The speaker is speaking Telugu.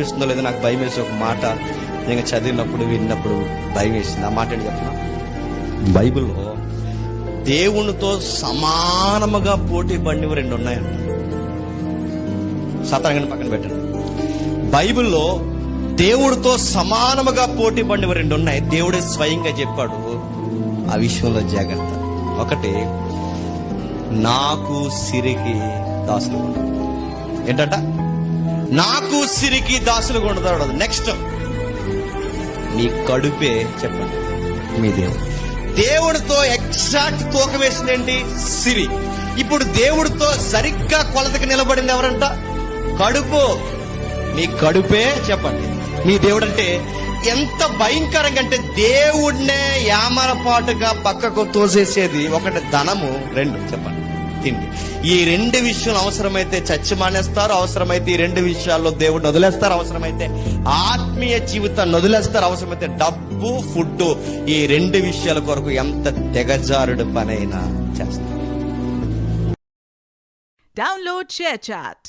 అనిపిస్తుందో లేదో నాకు భయం వేసి ఒక మాట నేను చదివినప్పుడు విన్నప్పుడు భయం వేసింది. ఆ మాట ఏంటి చెప్పిన, బైబిల్లో దేవునితో సమానముగా పోటీ పడినవి 2 ఉన్నాయంట. సాతాను పక్కన పెట్టండి. బైబిల్లో దేవుడితో సమానముగా పోటీ పడినవి 2 ఉన్నాయి. దేవుడే స్వయంగా చెప్పాడు. ఆ విషయంలో జాగ్రత్త. ఒకటి, నాకు సిరికి దాసులు ఉండదు. ఏంటంట? నాకు సిరికి దాసులు ఉండదు. నెక్స్ట్, మీ కడుపే చెప్పండి మీ దేవుడు. దేవుడితో ఎగ్జాక్ట్ తూకం వేసింది ఏంటి? సిరి. ఇప్పుడు దేవుడితో సరిగ్గా కొలతకి నిలబడింది ఎవరంట? కడుపు. మీ కడుపే చెప్పండి మీ దేవుడు. అంటే ఎంత భయంకరంగా అంటే దేవుడినే యామరపాటుగా పక్కకు తోసేసేది. ఒకటి ధనము, 2 చెప్పండి తిండి. ఈ 2 విషయాలు అవసరమైతే చచ్చి మానేస్తారు, అవసరమైతే ఈ 2 విషయాల్లో దేవుడిని వదిలేస్తారు, అవసరమైతే ఆత్మీయ జీవితాన్ని వదిలేస్తారు, అవసరమైతే డబ్బు, ఫుడ్, ఈ 2 విషయాల కొరకు ఎంత తెగజారుడు పనైనా చేస్తారు. Download ShareChat.